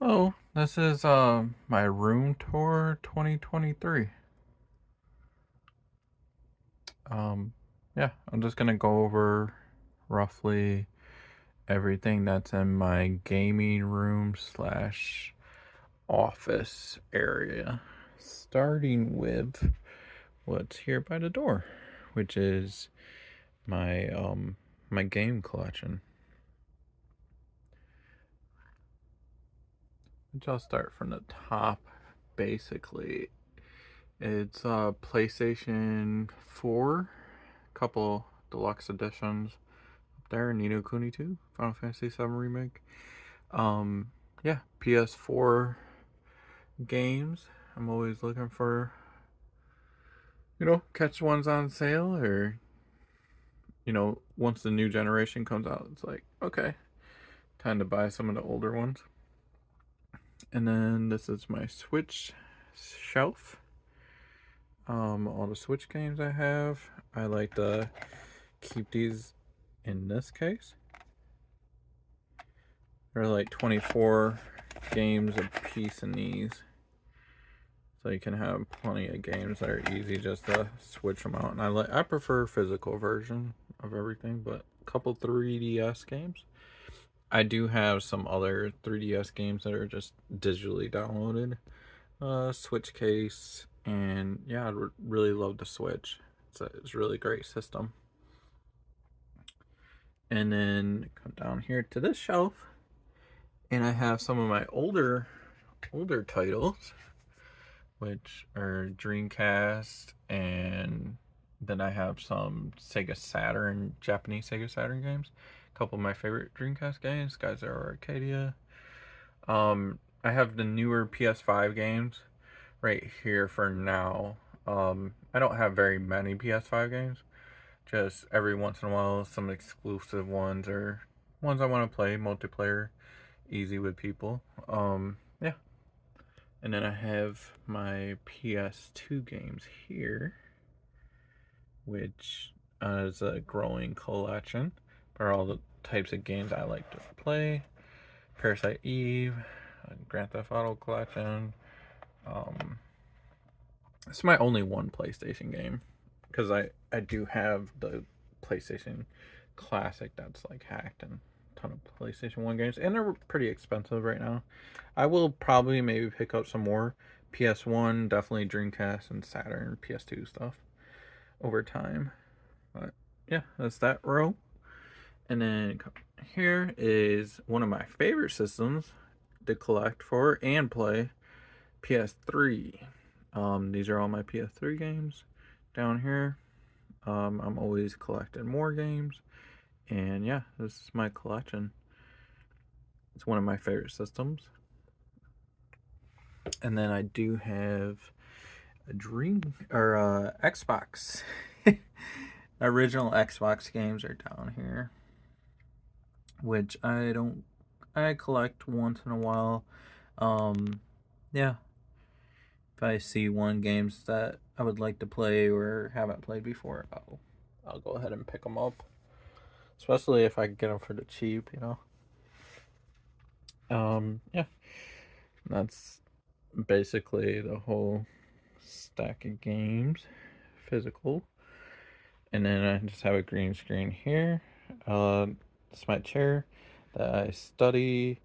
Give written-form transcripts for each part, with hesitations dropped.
Oh, this is my room tour 2023. Um yeah, I'm just gonna go over roughly everything that's in my gaming room slash office area. Starting with what's here by the door, which is my game collection. Which I'll start from the top. Basically, it's PlayStation 4, couple deluxe editions up there, Nino Kuni 2, Final Fantasy 7 Remake. Yeah, PS4 games. I'm always looking for, catch ones on sale or, once the new generation comes out, it's like, okay, time to buy some of the older ones. And then this is my Switch shelf. All the Switch games I have. I like to keep these in this case. There are like 24 games a piece in these. So you can have plenty of games that are easy just to switch them out. And I prefer physical version of everything, but a couple 3DS games. I do have some other 3DS games that are just digitally downloaded. Switch case, and yeah, I'd really love the Switch. It's a really great system. And then come down here to this shelf, and I have some of my older titles, which are Dreamcast, and then I have some Sega Saturn, Japanese Sega Saturn games. A couple of my favorite Dreamcast games, Guys Are Arcadia. I have the newer PS5 games right here for now. I don't have very many PS5 games. Just every once in a while, some exclusive ones or ones I want to play multiplayer, easy with people. Yeah. And then I have my PS2 games here, which is a growing collection for all the types of games I like to play. Parasite Eve, Grand Theft Auto collection. Um, it's my only one PlayStation game because I do have the PlayStation Classic that's like hacked and a ton of PlayStation 1 games, and they're pretty expensive right now. I will probably maybe pick up some more PS1, definitely Dreamcast and Saturn, PS2 stuff over time. But yeah, that's that row. And then here is one of my favorite systems to collect for and play, PS3. These are all my PS3 games down here. I'm always collecting more games, and yeah, this is my collection. It's one of my favorite systems. And then I do have a Xbox. Original Xbox games are down here, which I collect once in a while. Yeah, if I see one games that I would like to play or haven't played before, I'll go ahead and pick them up. Especially if I can get them for the cheap. Yeah, that's basically the whole stack of games, physical. And then I just have a green screen here. It's my chair that I study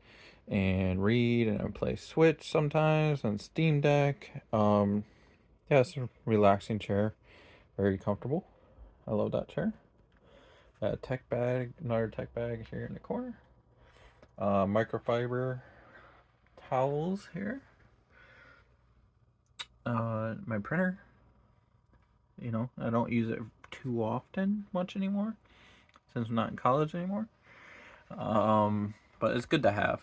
and read, and I play Switch sometimes and Steam Deck. Yeah, it's a relaxing chair, very comfortable. I love that chair. Tech bag, another tech bag here in the corner. Microfiber towels here. My printer. I don't use it too often, much anymore, since I'm not in college anymore. But it's good to have.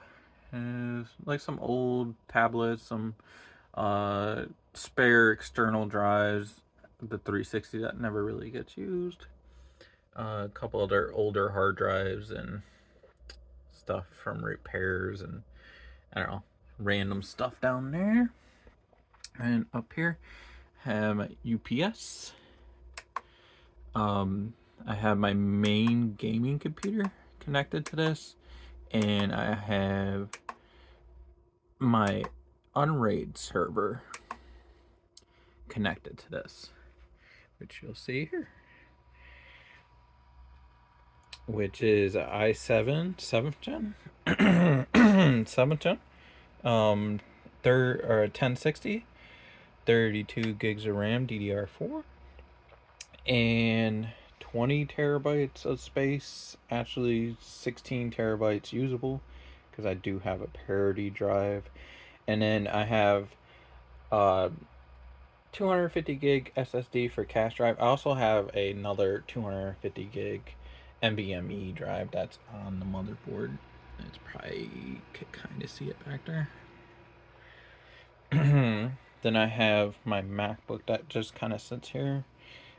It's like some old tablets, some spare external drives, the 360 that never really gets used. A couple other older hard drives and stuff from repairs and I don't know, random stuff down there. And up here, have UPS. I have my main gaming computer connected to this, and I have my Unraid server connected to this, which you'll see here, which is i7 7th gen, 7th gen, third or 1060, 32 gigs of RAM, DDR4, and 20 terabytes of space. Actually, 16 terabytes usable because I do have a parity drive, and then I have 250 gig SSD for cache drive. I also have another 250 gig NVMe drive that's on the motherboard. It's probably, you could kind of see it back there. Then I have my MacBook that just kind of sits here.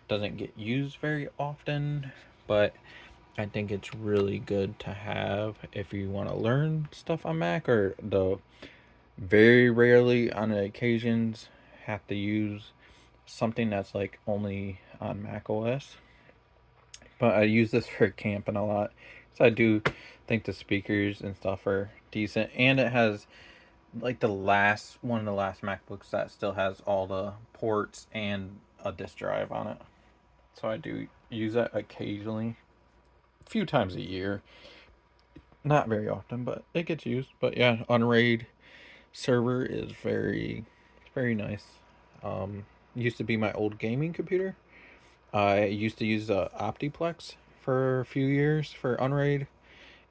Doesn't get used very often, but I think it's really good to have if you want to learn stuff on Mac, or the very rarely on occasions have to use something that's like only on Mac OS. But I use this for camping a lot, so I do think the speakers and stuff are decent, and it has like the last one of the last MacBooks that still has all the ports and a disk drive on it. So I do use that occasionally, a few times a year. Not very often, but it gets used. But yeah, Unraid server is very nice. Used to be my old gaming computer. I used to use the Optiplex for a few years for Unraid,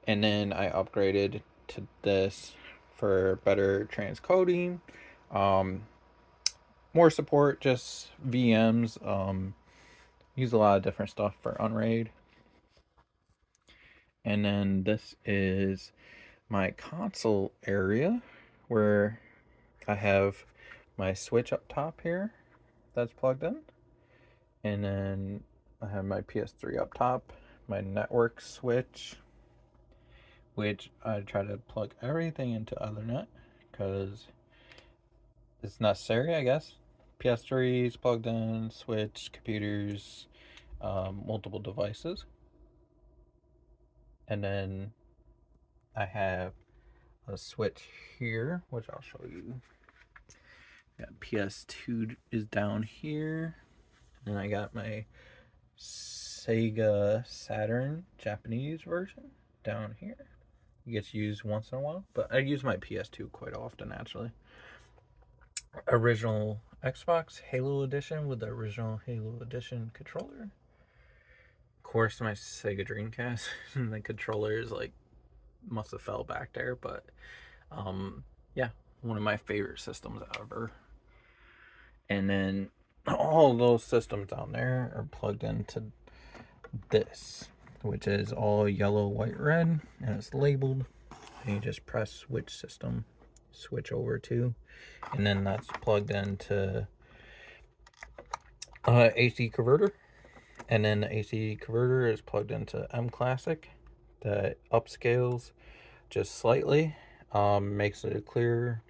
and then I upgraded to this for better transcoding, um, more support, just VMs. Use a lot of different stuff for Unraid. And then this is my console area where I have my Switch up top here that's plugged in. And then I have my PS3 up top, my network switch, which I try to plug everything into Ethernet because it's necessary, I guess. PS3 is plugged in, Switch, computers, multiple devices. And then I have a switch here, which I'll show you. Got PS2 is down here. And I got my Sega Saturn Japanese version down here. It gets used once in a while, but I use my PS2 quite often actually. Original Xbox Halo Edition with the original Halo Edition controller. Of course, my Sega Dreamcast. The controller is like must have fell back there, but yeah, one of my favorite systems ever. And then all those systems down there are plugged into this, which is all yellow, white, red, and it's labeled. And you just press switch system, switch over to, and then that's plugged into AC converter, and then the AC converter is plugged into M Classic that upscales just slightly, makes it a clearer,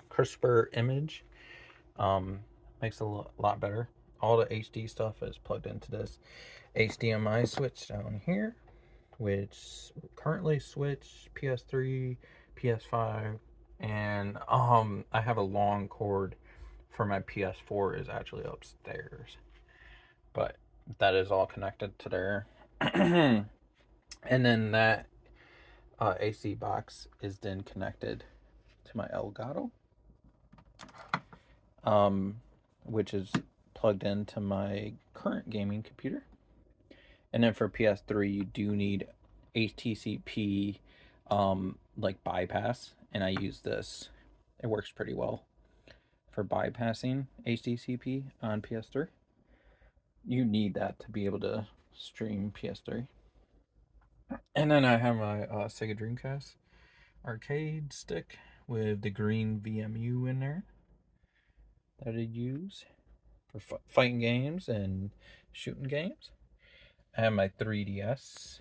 crisper image, makes it a lot better. All the HD stuff is plugged into this HDMI switch down here, which currently switch PS3, PS5, and I have a long cord for my PS4 is actually upstairs, but that is all connected to there. And then that AC box is then connected to my Elgato, which is plugged into my current gaming computer. And then for PS3, you do need HTCP like bypass, and I use this. It works pretty well for bypassing HTCP on PS3. You need that to be able to stream PS3. And then I have my Sega Dreamcast arcade stick with the green VMU in there that I use for fighting games and shooting games. I have my 3DS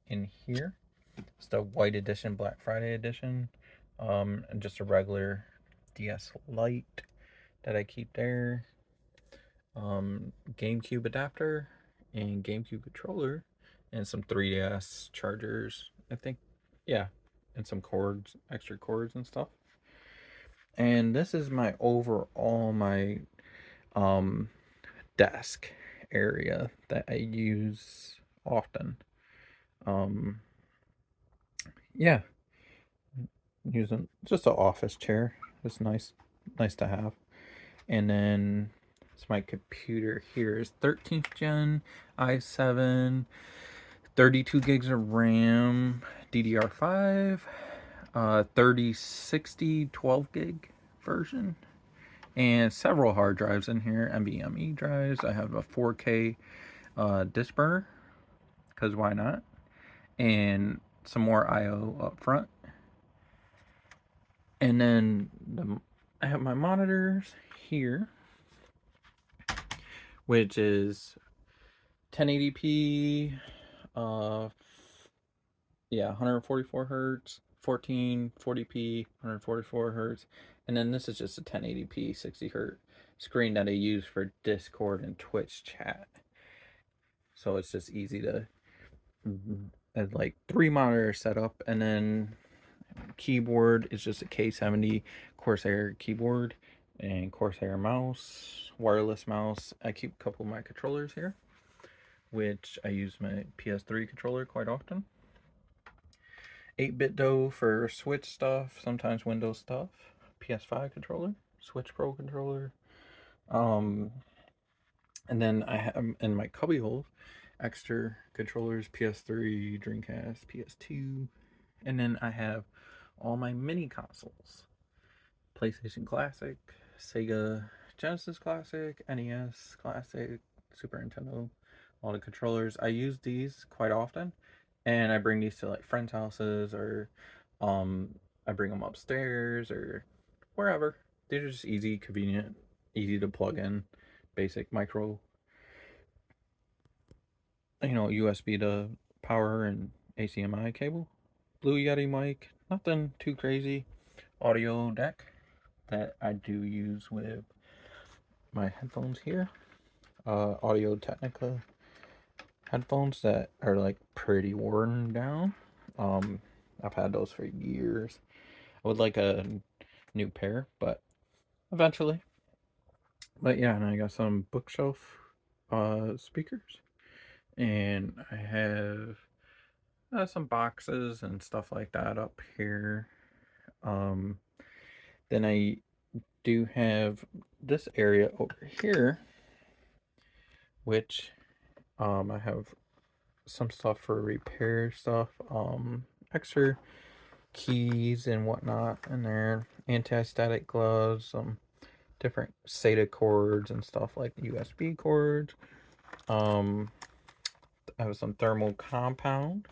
in here. It's the white edition, Black Friday edition, and just a regular DS Lite that I keep there. GameCube adapter and GameCube controller, and some 3DS chargers. I think, yeah, and some cords, extra cords and stuff. And this is my overall my um desk area that I use often. Um yeah, using just an office chair. It's nice to have. And then it's my computer here is 13th gen i7, 32 gigs of RAM, DDR5, 3060 12 gig version, and several hard drives in here, NVMe drives. I have a 4K disk burner, because why not? And some more I/O up front. And then I have my monitors here, which is 1080p, uh, yeah, 144 hertz, 1440p, 144 hertz, and then this is just a 1080p 60 hertz screen that I use for Discord and Twitch chat. So it's just easy to like 3 monitors set up, and then keyboard is just a K70 Corsair keyboard and Corsair mouse, wireless mouse. I keep a couple of my controllers here, which I use my PS3 controller quite often. 8-bit dough for Switch stuff, sometimes Windows stuff. PS5 controller, Switch Pro controller. Um, and then I have in my cubbyhole extra controllers, PS3, Dreamcast, PS2, and then I have all my mini consoles: PlayStation Classic, Sega Genesis Classic, NES Classic, Super Nintendo, all the controllers. I use these quite often, and I bring these to like friends' houses, or I bring them upstairs or wherever. They're just easy, convenient, easy to plug in, basic micro, USB to power and HDMI cable. Blue Yeti mic, nothing too crazy. Audio deck that I do use with my headphones here. Audio Technica headphones that are like pretty worn down. Um, I've had those for years. I would like a new pair, but eventually. But yeah, and I got some bookshelf speakers, and I have some boxes and stuff like that up here. Um, then I do have this area over here, which I have some stuff for repair stuff, extra keys and whatnot in there, anti-static gloves, some different SATA cords and stuff like USB cords. Um, I have some thermal compound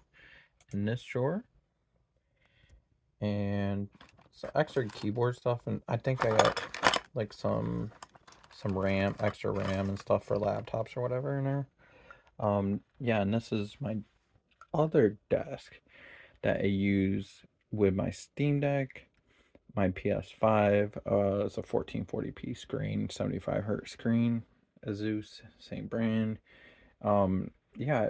in this drawer, and some extra keyboard stuff, and I think I got like some RAM, extra RAM and stuff for laptops or whatever in there. Yeah, and this is my other desk that I use with my Steam Deck, my PS5. It's a 1440p screen, 75 hertz screen, Asus, same brand. Yeah,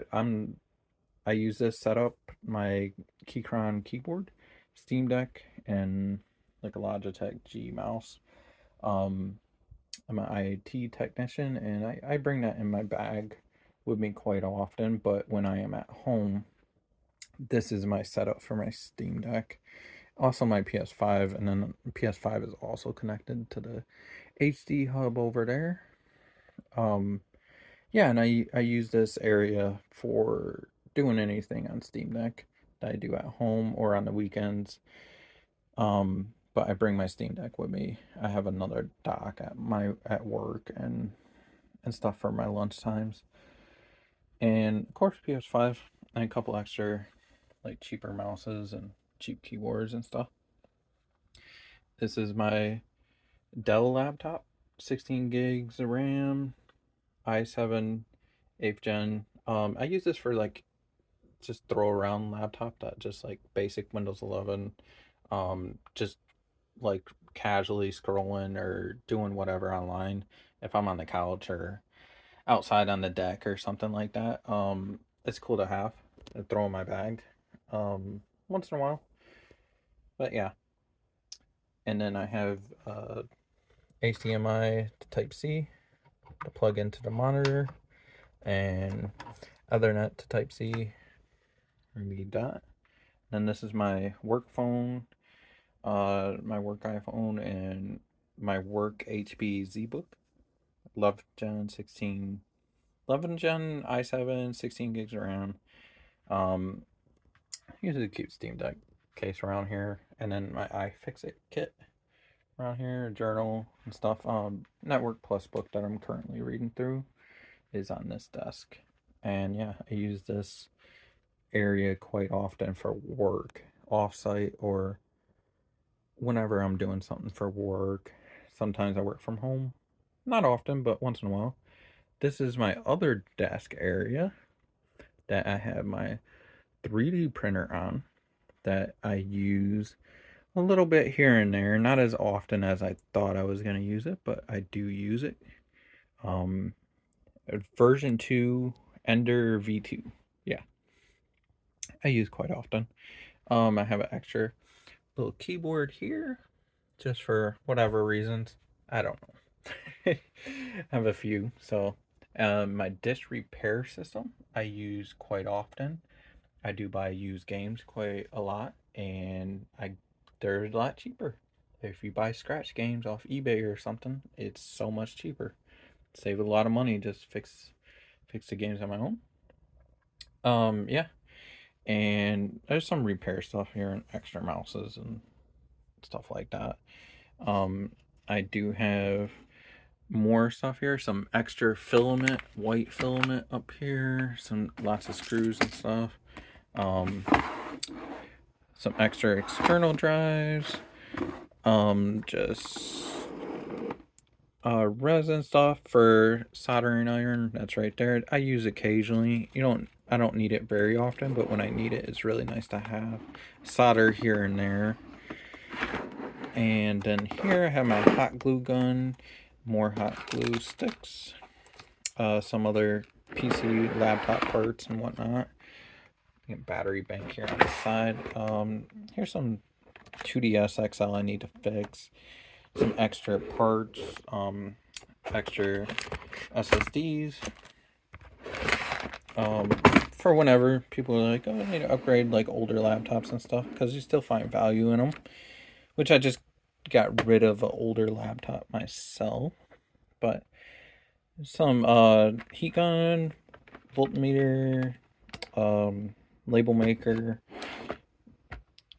I use this setup, my Keychron keyboard, Steam Deck, and like a Logitech G mouse. Um, I'm an IT technician, and I bring that in my bag with me quite often. But when I am at home, this is my setup for my Steam Deck. Also my PS5, and then PS5 is also connected to the HD hub over there. Um, yeah, and I use this area for doing anything on Steam Deck that I do at home or on the weekends. But I bring my Steam Deck with me. I have another dock at work and stuff for my lunch times. And of course PS5 and a couple extra like cheaper mouses and cheap keyboards and stuff. This is my Dell laptop, 16 gigs of RAM, i7 8th gen. I use this for like just throw around laptop that just like basic Windows 11, just like casually scrolling or doing whatever online if I'm on the couch or outside on the deck or something like that. It's cool to have and throw in my bag once in a while. But yeah. And then I have HDMI to Type-C to plug into the monitor, and Ethernet to Type-C, read that. Then this is my work phone, my work iPhone, and my work HP ZBook. 11th Gen 16, 11th Gen i7, 16 gigs of RAM. Usually keep Steam Deck case around here, and then my iFixit kit around here, journal and stuff. Network Plus book that I'm currently reading through is on this desk, and yeah, I use this area quite often for work, offsite, or whenever I'm doing something for work. Sometimes I work from home, not often, but once in a while. This is my other desk area that I have my 3D printer on that I use a little bit here and there, not as often as I thought I was going to use it, but I do use it. Version 2 Ender V2. Yeah, I use quite often. I have an extra little keyboard here just for whatever reasons. I don't know. I have a few. So my disk repair system I use quite often. I do buy used games quite a lot, and they're a lot cheaper. If you buy scratch games off eBay or something, it's so much cheaper. Save a lot of money, just fix the games on my own. Yeah. And there's some repair stuff here and extra mouses and stuff like that. I do have more stuff here, some extra filament, white filament up here, lots of screws and stuff. Some extra external drives, just resin stuff for soldering iron. That's right there. I use occasionally. I don't need it very often, but when I need it, it's really nice to have. Solder here and there. And then here I have my hot glue gun, more hot glue sticks, some other PC laptop parts and whatnot. Battery bank here on the side. Here's some 2DS XL I need to fix. Some extra parts, extra SSDs. For whenever people are like, oh, I need to upgrade like older laptops and stuff, because you still find value in them. Which I just got rid of an older laptop myself. But some heat gun, voltmeter, label maker.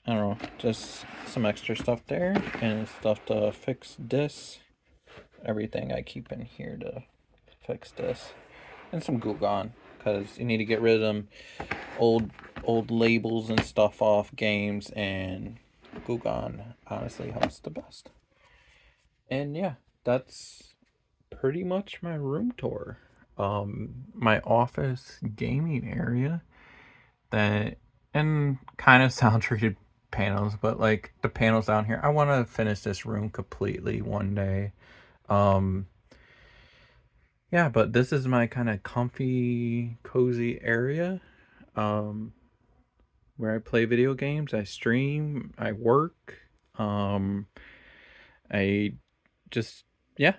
I don't know, just some extra stuff there, and stuff to fix this. Everything I keep in here to fix this, and some glue gun, because you need to get rid of them old labels and stuff off games, and glue gun honestly helps the best. And yeah, that's pretty much my room tour. My office gaming area that, and kind of sound treated panels, but like the panels down here, I want to finish this room completely one day. Yeah, but this is my kind of comfy, cozy area, where I play video games, I stream, I work, I just, yeah,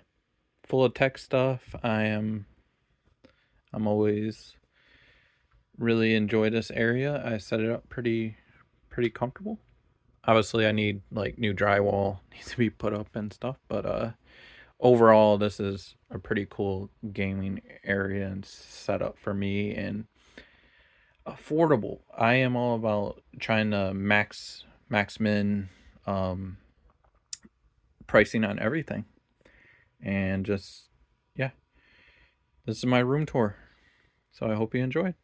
full of tech stuff. I'm always really enjoy this area. I set it up pretty comfortable. Obviously I need like new drywall needs to be put up and stuff, but overall this is a pretty cool gaming area and setup for me, and affordable. I am all about trying to max min pricing on everything, and just, yeah, this is my room tour, so I hope you enjoyed.